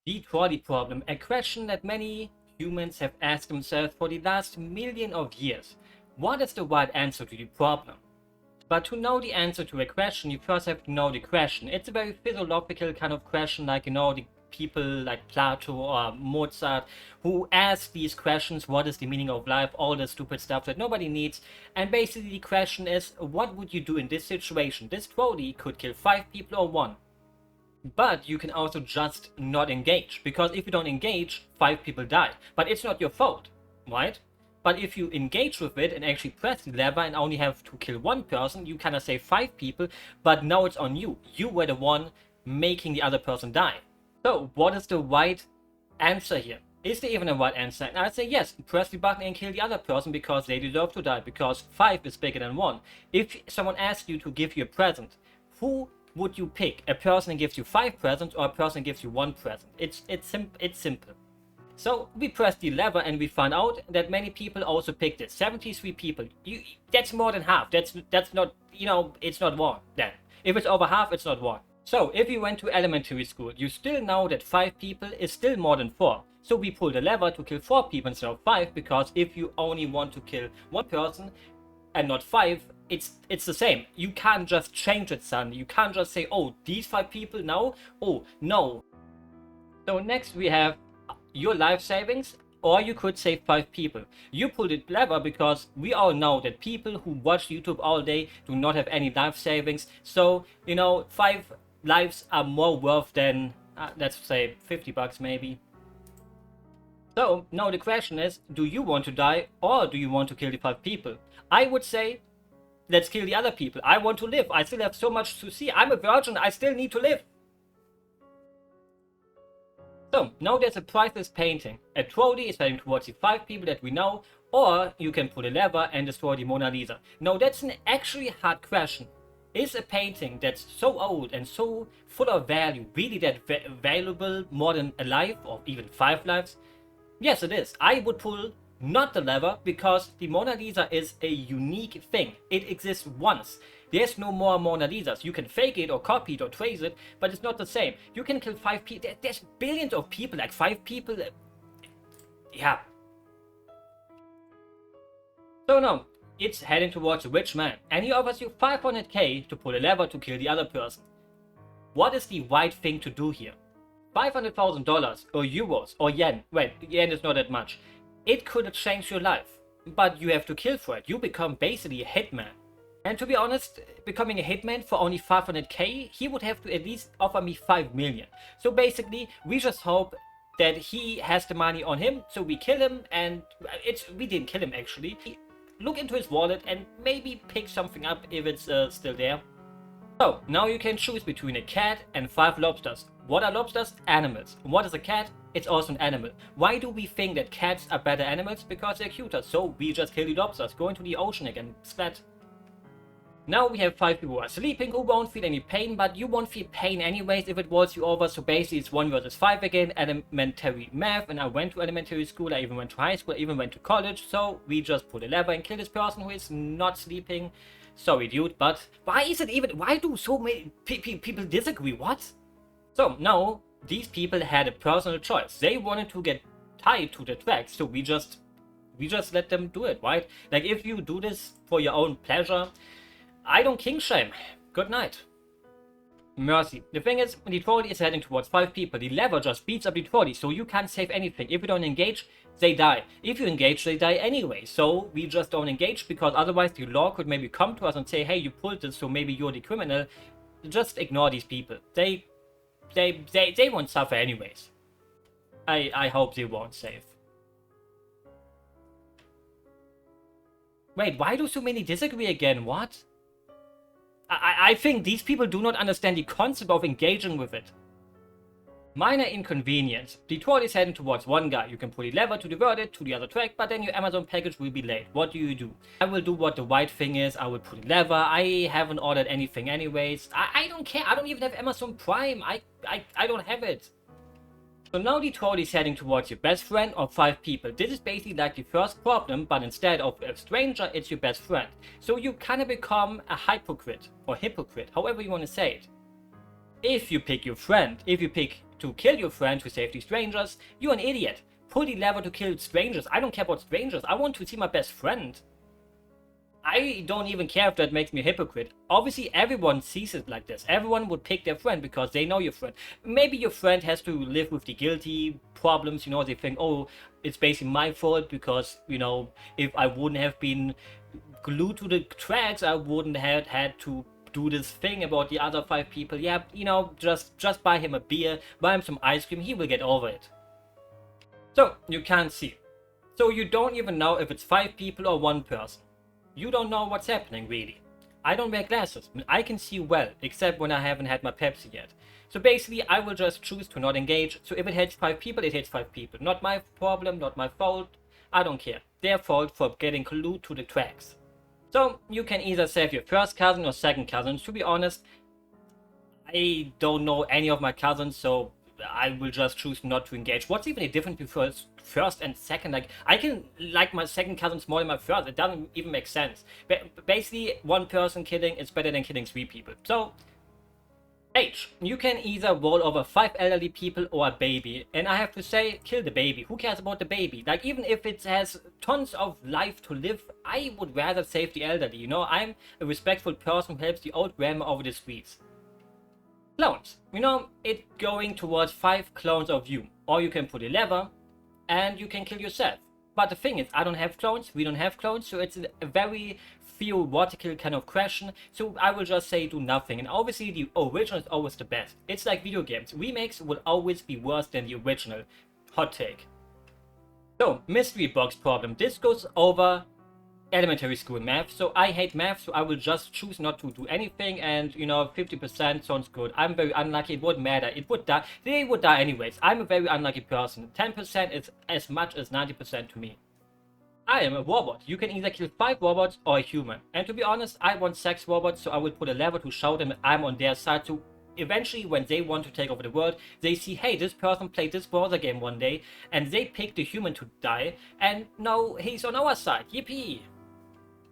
The trolley problem, a question that many humans have asked themselves for the last million of years. What is the right answer to the problem? But to know the answer to a question, you first have to know the question. It's a very philosophical kind of question, like, the people like Plato or Mozart who ask these questions: what is the meaning of life, all the stupid stuff that nobody needs. And basically the question is, what would you do in this situation? This trolley could kill 5 people or 1. But you can also just not engage, because if you don't engage, 5 people die. But it's not your fault, right? But if you engage with it and actually press the lever and only have to kill 1 person, you kind of save 5 people, but now it's on you. You were the one making the other person die. So what is the right answer here? Is there even a right answer? And I'd say yes, press the button and kill the other person because they deserve to die, because 5 is bigger than 1. If someone asks you to give you a present, who would you pick? A person that gives you 5 presents or a person that gives you 1 present? It's simple. So we press the lever and we find out that many people also picked it. 73 people. That's more than half. That's not, it's not 1 then. If it's over half, it's not 1. So if you went to elementary school, you still know that 5 people is still more than 4. So we pull the lever to kill 4 people instead of 5, because if you only want to kill 1 person and not 5, it's the same. You can't just change it suddenly. You can't just say, oh, these 5 people now? Oh, no. So next we have your life savings, or you could save 5 people. You pull the lever because we all know that people who watch YouTube all day do not have any life savings. So, 5 lives are more worth than, let's say, $50 maybe. So now the question is, do you want to die or do you want to kill the 5 people? I would say, let's kill the other people. I want to live. I still have so much to see. I'm a virgin. I still need to live. So now there's a priceless painting. A trolley is heading towards the 5 people that we know, or you can pull a lever and destroy the Mona Lisa. Now that's an actually hard question. Is a painting that's so old and so full of value really that valuable, more than a life or even 5 lives? Yes, it is. I would pull not the lever, because the Mona Lisa is a unique thing. It exists once. There's no more Mona Lisas. You can fake it or copy it or trace it, but it's not the same. You can kill 5 people. There's billions of people, like 5 people. Yeah. So now, it's heading towards a rich man, and he offers you 500k to pull a lever to kill the other person. What is the right thing to do here? $500,000 or euros or yen. Wait, yen is not that much. It could change your life, but you have to kill for it. You become basically a hitman. And to be honest, becoming a hitman for only 500k, he would have to at least offer me 5 million. So basically, we just hope that he has the money on him, so we kill him, and we didn't kill him actually. Look into his wallet and maybe pick something up if it's still there. So now you can choose between a cat and 5 lobsters. What are lobsters? Animals. What is a cat? It's also an animal. Why do we think that cats are better animals? Because they're cuter. So we just kill the lobsters, go into the ocean again, splat. Now we have 5 people who are sleeping, who won't feel any pain, but you won't feel pain anyways if it rolls you over. So basically it's 1 versus 5 again, elementary math, and I went to elementary school, I even went to high school, I even went to college. So we just pull a lever and kill this person who is not sleeping. Sorry dude, but why do so many people disagree? What? So now these people had a personal choice. They wanted to get tied to the tracks, so we just let them do it, right? Like, if you do this for your own pleasure, I don't king shame. Good night. Mercy. The thing is, the trolley is heading towards 5 people. The lever just beats up the trolley, so you can't save anything. If you don't engage, they die. If you engage, they die anyway. So we just don't engage, because otherwise the law could maybe come to us and say, hey, you pulled this, so maybe you're the criminal. Just ignore these people. They won't suffer anyways. I hope they won't save. Wait, why do so many disagree again? What? I think these people do not understand the concept of engaging with it. Minor inconvenience. The trolley is heading towards 1 guy. You can pull the lever to divert it to the other track, but then your Amazon package will be late. What do? I will do what the right thing is. I will pull the lever. I haven't ordered anything anyways. I don't care. I don't even have Amazon Prime. I don't have it. So now the trolley is heading towards your best friend or 5 people. This is basically like the first problem, but instead of a stranger, it's your best friend. So you kind of become a hypocrite, or hypocrite, however you want to say it. If you pick your friend, if you pick to kill your friend to save the strangers, you're an idiot. Pull the lever to kill strangers. I don't care about strangers. I want to see my best friend. I don't even care if that makes me a hypocrite. Obviously, everyone sees it like this. Everyone would pick their friend because they know your friend. Maybe your friend has to live with the guilty problems, you know, they think, oh, it's basically my fault because, you know, if I wouldn't have been glued to the tracks, I wouldn't have had to do this thing about the other 5 people. Yeah, you know, just buy him a beer, buy him some ice cream, he will get over it. So, you can't see. So you don't even know if it's 5 people or 1 person. You don't know what's happening, really. I don't wear glasses. I can see well, except when I haven't had my Pepsi yet. So basically, I will just choose to not engage. So if it hits 5 people, it hits 5 people. Not my problem, not my fault. I don't care. Their fault for getting glued to the tracks. So you can either save your first cousin or second cousin. To be honest, I don't know any of my cousins, so I will just choose not to engage. What's even the difference between first and second? Like, I can like my second cousins more than my first. It doesn't even make sense. But basically, 1 person killing is better than killing 3 people. So, H. You can either roll over 5 elderly people or a baby. And I have to say, kill the baby. Who cares about the baby? Like, even if it has tons of life to live, I would rather save the elderly. You know, I'm a respectful person who helps the old grandma over the streets. Clones. You know, it going towards 5 clones of you. Or you can put a lever and you can kill yourself. But the thing is, I don't have clones, we don't have clones, so it's a very theoretical kind of question. So I will just say do nothing. And obviously the original is always the best. It's like video games. Remakes will always be worse than the original. Hot take. So, mystery box problem. This goes over elementary school math, so I hate math, so I will just choose not to do anything, and you know, 50% sounds good. I'm very unlucky, it wouldn't matter, it would die, they would die anyways. I'm a very unlucky person. 10% is as much as 90% to me. I am a robot. You can either kill 5 robots or a human, and to be honest, I want sex robots, so I will put a lever to show them I'm on their side, so eventually when they want to take over the world, they see, hey, this person played this browser game one day, and they picked the human to die, and now he's on our side, yippee!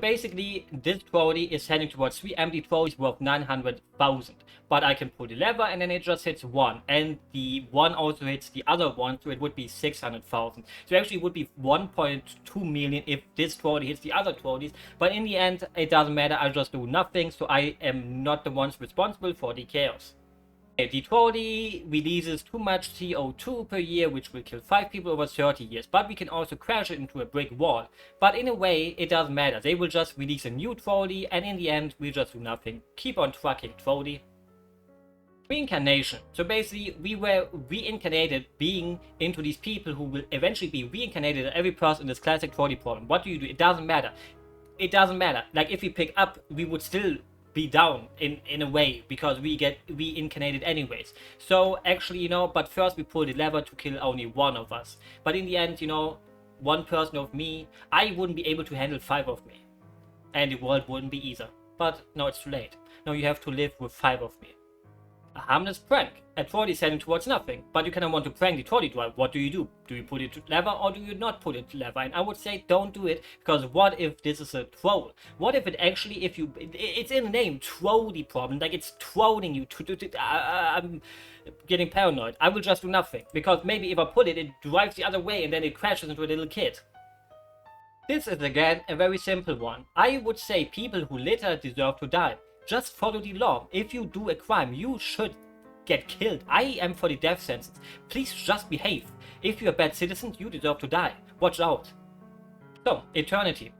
Basically, this trolley is heading towards 3 empty trolleys worth 900,000. But I can pull the lever and then it just hits 1. And the 1 also hits the other 1, so it would be 600,000. So actually it would be 1.2 million if this trolley hits the other trolleys. But in the end, it doesn't matter, I just do nothing, so I am not the ones responsible for the chaos. The trolley releases too much CO2 per year, which will kill 5 people over 30 years, but we can also crash it into a brick wall. But in a way, it doesn't matter. They will just release a new trolley, and in the end, we just do nothing. Keep on trucking, trolley. Reincarnation. So basically, we were reincarnated being into these people who will eventually be reincarnated at every person in this classic trolley problem. What do you do? It doesn't matter. It doesn't matter. Like, if we pick up, we would still be down in a way because we get reincarnated anyways. So actually, you know, but first we pull the lever to kill only 1 of us. But in the end, you know, 1 person of me, I wouldn't be able to handle 5 of me. And the world wouldn't be either. But no, it's too late. No, you have to live with 5 of me. A harmless prank. A trolley is heading towards nothing, but you kind of want to prank the trolley driver. What do? Do you put it to lever or do you not put it to lever? And I would say don't do it, because what if this is a troll? What if it actually, if you, it's in the name, trolley problem, like it's trolling you. I'm getting paranoid. I will just do nothing, because maybe if I put it, it drives the other way and then it crashes into a little kid. This is again a very simple one. I would say people who litter deserve to die. Just follow the law. If you do a crime, you should get killed. I am for the death sentence. Please just behave. If you're a bad citizen, you deserve to die. Watch out. So, eternity.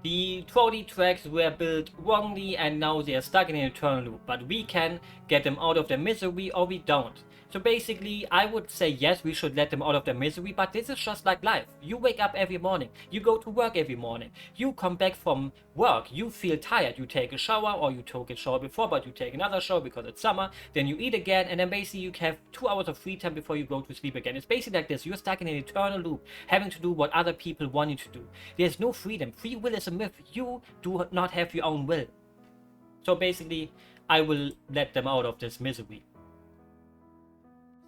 The trolley tracks were built wrongly and now they are stuck in an eternal loop. But we can get them out of their misery or we don't. So basically, I would say yes, we should let them out of their misery, but this is just like life. You wake up every morning, you go to work every morning, you come back from work, you feel tired, you take a shower, or you took a shower before, but you take another shower because it's summer, then you eat again, and then basically you have 2 hours of free time before you go to sleep again. It's basically like this, you're stuck in an eternal loop, having to do what other people want you to do. There's no freedom. Free will is a myth. You do not have your own will. So basically, I will let them out of this misery.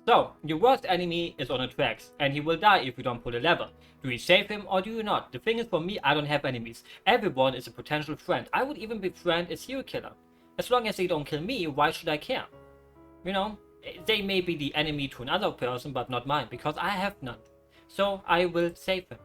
So, your worst enemy is on the tracks, and he will die if you don't pull a lever. Do you save him or do you not? The thing is, for me, I don't have enemies. Everyone is a potential friend. I would even befriend a serial killer. As long as they don't kill me, why should I care? You know, They may be the enemy to another person, but not mine, because I have none. So I will save them.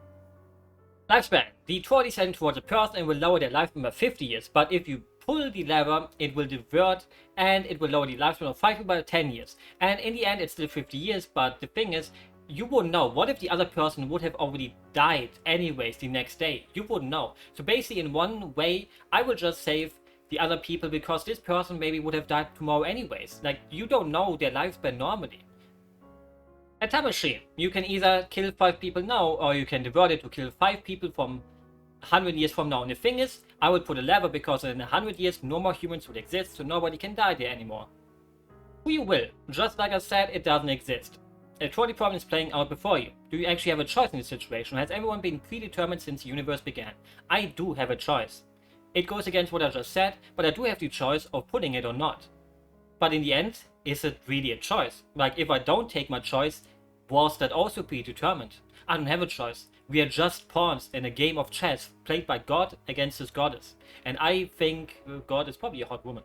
Lifespan. The trolley is heading towards a person and will lower their lifespan by 50 years, but if you pull the lever, it will divert and it will lower the lifespan of 5 people by 10 years. And in the end, it's still 50 years, but the thing is, you wouldn't know. What if the other person would have already died anyways the next day? You wouldn't know. So basically, in one way, I will just save the other people because this person maybe would have died tomorrow anyways. Like, you don't know their lifespan normally. A time machine. You can either kill 5 people now, or you can divert it to kill 5 people from 100 years from now. And the thing is, I would put a lever because in 100 years no more humans would exist, so nobody can die there anymore. Who you will. Just like I said, it doesn't exist. A trolley problem is playing out before you. Do you actually have a choice in this situation, or has everyone been predetermined since the universe began? I do have a choice. It goes against what I just said, but I do have the choice of putting it or not. But in the end, is it really a choice? Like, if I don't take my choice, was that also predetermined? I don't have a choice. We are just pawns in a game of chess played by God against his goddess. And I think God is probably a hot woman.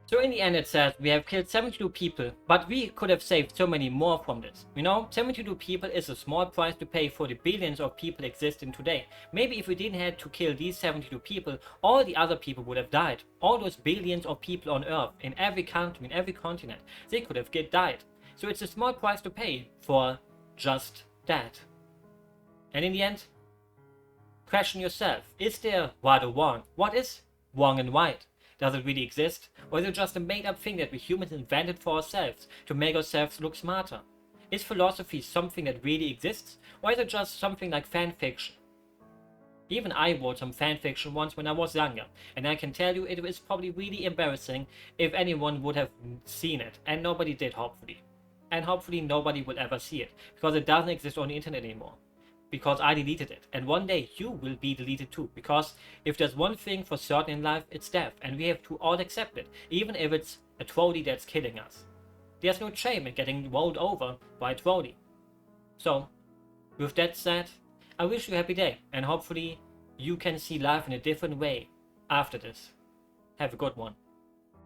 So in the end it says we have killed 72 people, but we could have saved so many more from this. You know, 72 people is a small price to pay for the billions of people existing today. Maybe if we didn't have to kill these 72 people, all the other people would have died. All those billions of people on Earth, in every country, in every continent, they could have died. So it's a small price to pay for just that. And in the end, question yourself, is there right or wrong? What is wrong and right? Does it really exist? Or is it just a made-up thing that we humans invented for ourselves to make ourselves look smarter? Is philosophy something that really exists? Or is it just something like fan fiction? Even I wrote some fan fiction once when I was younger, and I can tell you it was probably really embarrassing if anyone would have seen it, and nobody did, hopefully. And hopefully nobody will ever see it, because it doesn't exist on the internet anymore. Because I deleted it, and one day you will be deleted too, because if there's one thing for certain in life, it's death, and we have to all accept it, even if it's a trolley that's killing us. There's no shame in getting rolled over by a trolley. So, with that said, I wish you a happy day, and hopefully you can see life in a different way after this. Have a good one.